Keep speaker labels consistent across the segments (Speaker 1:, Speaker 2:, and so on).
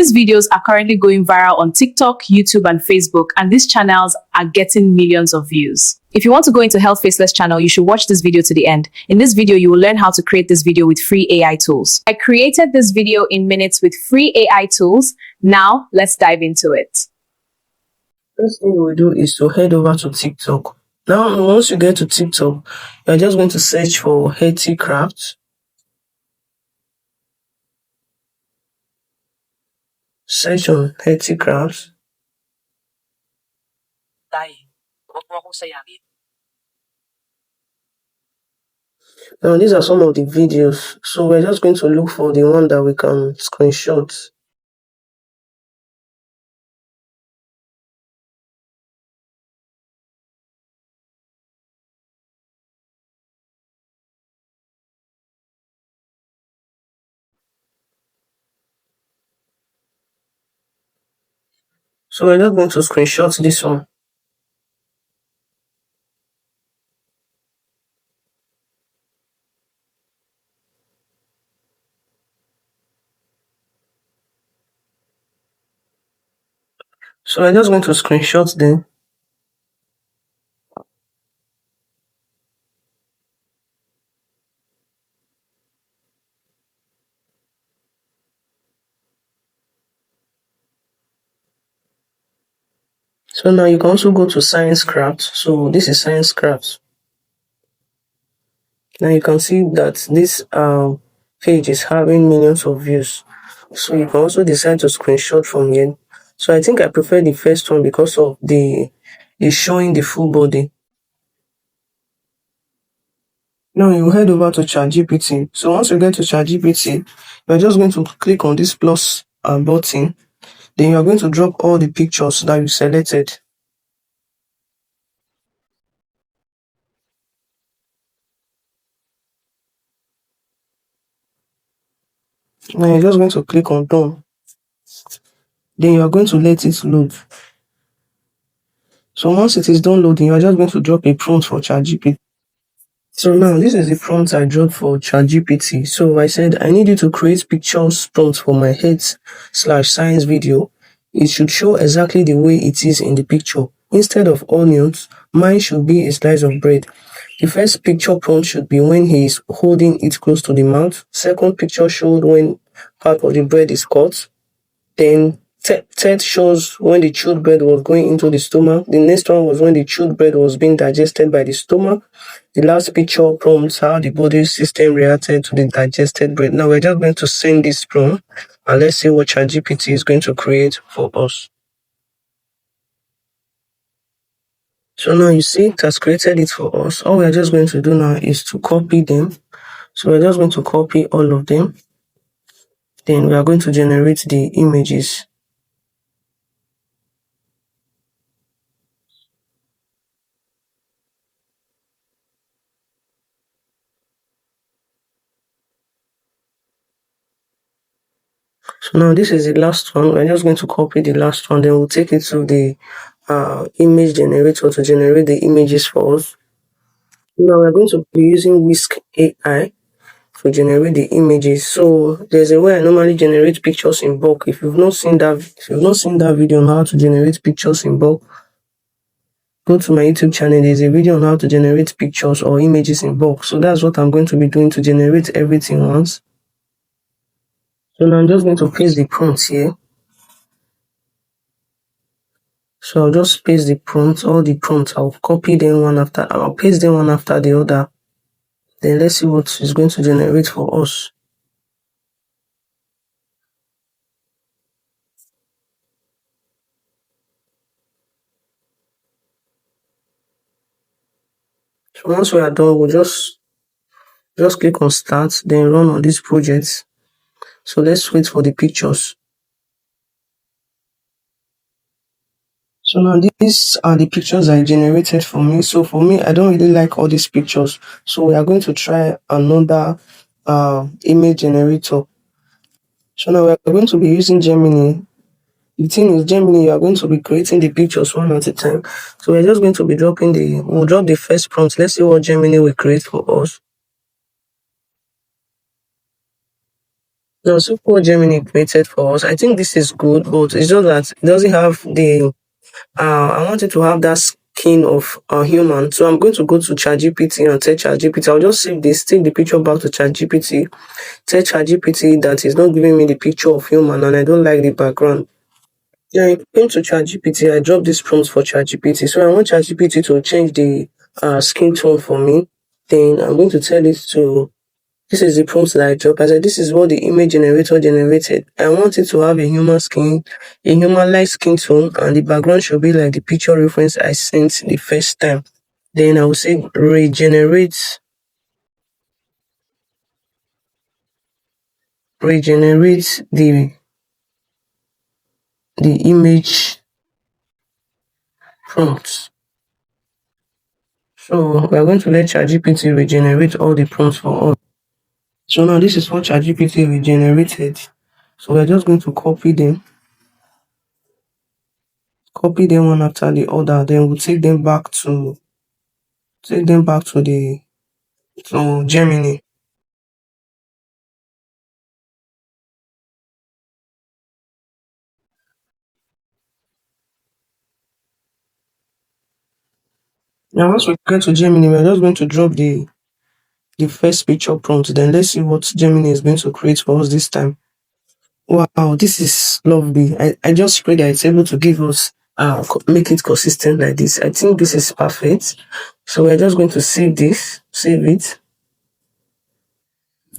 Speaker 1: These videos are currently going viral on TikTok, YouTube, and Facebook, and these channels are getting millions of views. If you want to go into Health Faceless channel, you should watch this video to the end. In this video, you will learn how to create this video with free AI tools. I created this video in minutes with free AI tools. Now, let's dive into it.
Speaker 2: First thing we do is to head over to TikTok. Now, once you get to TikTok, you're just going to search for Healthy Crafts. Search on Healthy Crafts. Now, these are some of the videos. So we're just going to look for the one that we can screenshot. So we're just going to screenshot this one. So we're just going to screenshot them. So now you can also go to Science Crafts. So this is Science Crafts. Now you can see that this page is having millions of views. So you can also decide to screenshot from here. So I think I prefer the first one because of it's showing the full body. Now you head over to ChatGPT. So once you get to ChatGPT, you're just going to click on this plus button. Then you're going to drop all the pictures that you selected. Now you're just going to click on done. Then you are going to let it load. So once it is done loading, you are just going to drop a prompt for ChatGPT. So now this is the prompt I dropped for ChatGPT. So I said, I need you to create pictures prompt for my health/science video. It should show exactly the way it is in the picture. Instead of onions, mine should be a slice of bread. The first picture prompt should be when he is holding it close to the mouth. Second picture showed when part of the bread is cut. Then third shows when the chewed bread was going into the stomach. The next one was when the chewed bread was being digested by the stomach. The last picture prompts how the body system reacted to the digested bread. Now we're just going to send this prompt and let's see what ChatGPT is going to create for us. So now you see it has created it for us. All we're just going to do now is to copy them. So we're just going to copy all of them. Then we are going to generate the images. So now this is the last one. We're just going to copy the last one. Then we'll take it to the image generator to generate the images for us. Now we're going to be using Whisk AI to generate the images. So there's a way I normally generate pictures in bulk. If you've not seen that video on how to generate pictures in bulk, go to my YouTube channel. There's a video on how to generate pictures or images in bulk. So that's what I'm going to be doing to generate everything once. So now I'm just going to paste the prompts here. So I'll just paste the prompts, all the prompts. I'll copy them I'll paste them one after the other. Then let's see what is going to generate for us. So once we are done, we'll just click on start, then run on this project. So let's wait for the pictures. So now these are the pictures I generated for me. So for me, I don't really like all these pictures. So we are going to try another image generator. So now we are going to be using Gemini. The thing is, Gemini, you are going to be creating the pictures one at a time. So we're just going to be we'll drop the first prompt. Let's see what Gemini will create for us. Now, so what Gemini created for us, I think this is good, but it's just that it doesn't have the I wanted to have that skin of a human. So I'm going to go to ChatGPT and tell ChatGPT. I'll just save this, take the picture back to ChatGPT, tell ChatGPT that it's not giving me the picture of human and I don't like the background. Then I came to ChatGPT, I dropped this prompt for ChatGPT. So I want ChatGPT to change the skin tone for me. Then I'm going to tell it to this is the prompt that I dropped. I said, this is what the image generator generated. I want it to have a human skin, a human-like skin tone, and the background should be like the picture reference I sent the first time. Then I will say regenerate the image prompts. So we are going to let ChatGPT regenerate all the prompts for us. So now this is what ChatGPT regenerated. So we're just going to copy them one after the other. Then we'll take them back to Gemini. Now once we get to Gemini, we're just going to drop the first picture prompt. Then let's see what Gemini is going to create for us this time. Wow, this is lovely. I just pray that it's able to give us make it consistent like this. I think this is perfect. So we're just going to save it.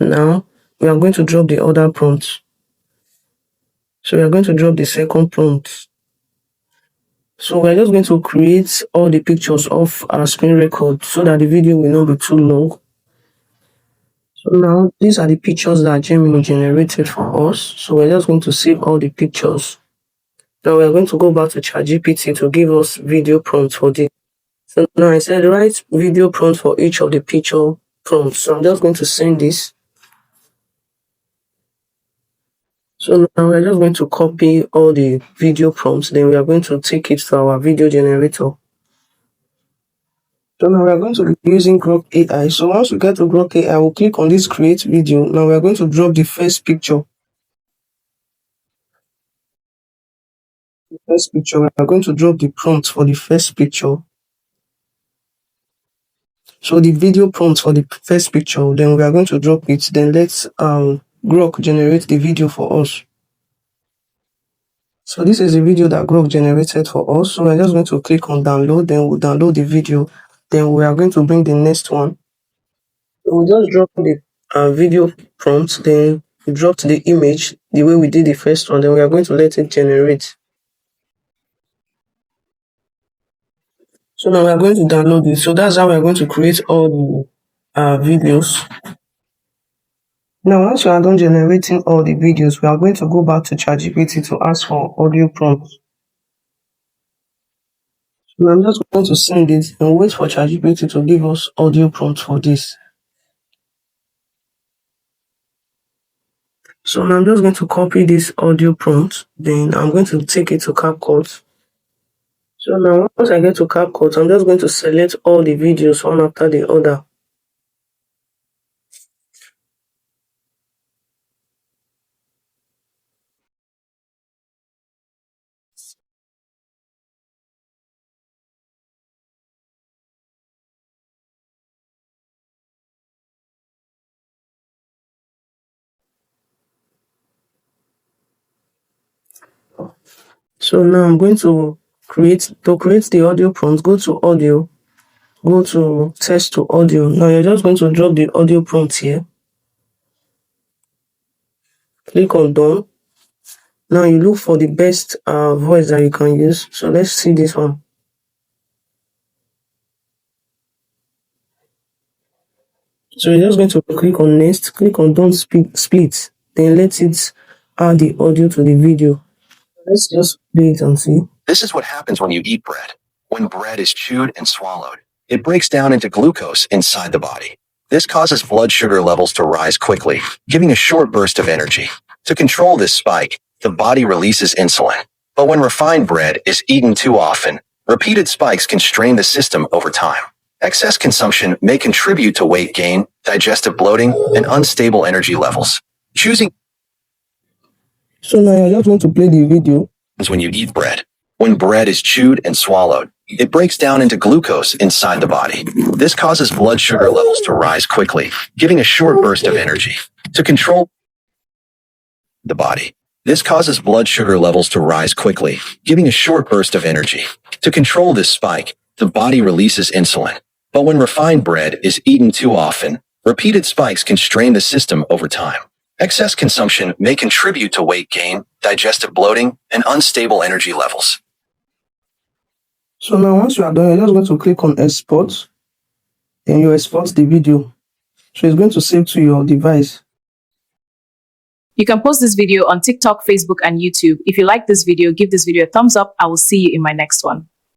Speaker 2: Now we are going to drop the other prompt. So we are going to drop the second prompt. So we're just going to create all the pictures of our screen record so that the video will not be too long. So now these are the pictures that Gemini generated for us. So we're just going to save all the pictures. Now we're going to go back to ChatGPT to give us video prompts for this. So now I said write video prompt for each of the picture prompts. So I'm just going to send this. So now we're just going to copy all the video prompts. Then we are going to take it to our video generator. So now we are going to be using Grok AI. So once we get to Grok AI, we'll click on this create video. Now we are going to drop the first picture. We are going to drop the prompt for the first picture. So the video prompt for the first picture, then we are going to drop it. Then let's Grok generate the video for us. So this is the video that Grok generated for us. So we're just going to click on download, then we'll download the video. Then we are going to bring the next one. We'll just drop the video prompt, then we dropped the image the way we did the first one, then we are going to let it generate. So now we are going to download it. So that's how we are going to create all the videos. Now, once you are done generating all the videos, we are going to go back to ChatGPT to ask for audio prompts. So I'm just going to send it and wait for ChatGPT to give us audio prompts for this. So now I'm just going to copy this audio prompt, then I'm going to take it to CapCut. So now once I get to CapCut, I'm just going to select all the videos one after the other. So now I'm going to create the audio prompt, go to audio, go to text to audio. Now you're just going to drop the audio prompt here. Click on done. Now you look for the best voice that you can use. So let's see this one. So you're just going to click on next, click on don't split, then let it add the audio to the video. Let's just play it and see.
Speaker 3: This is what happens when you eat bread. When bread is chewed and swallowed, it breaks down into glucose inside the body. This causes blood sugar levels to rise quickly, giving a short burst of energy. To control this spike, the body releases insulin. But when refined bread is eaten too often, repeated spikes can strain the system over time. Excess consumption may contribute to weight gain, digestive bloating, and unstable energy levels. Choosing
Speaker 2: So now I just want to play the video.
Speaker 3: When you eat bread. When bread is chewed and swallowed, it breaks down into glucose inside the body. This causes blood sugar levels to rise quickly, giving a short burst of energy. To control the body. This causes blood sugar levels to rise quickly, giving a short burst of energy. To control this spike, the body releases insulin. But when refined bread is eaten too often, repeated spikes can strain the system over time. Excess consumption may contribute to weight gain, digestive bloating, and unstable energy levels.
Speaker 2: So now once you are done, you're just going to click on export. Then you export the video. So it's going to save to your device.
Speaker 1: You can post this video on TikTok, Facebook, and YouTube. If you like this video, give this video a thumbs up. I will see you in my next one.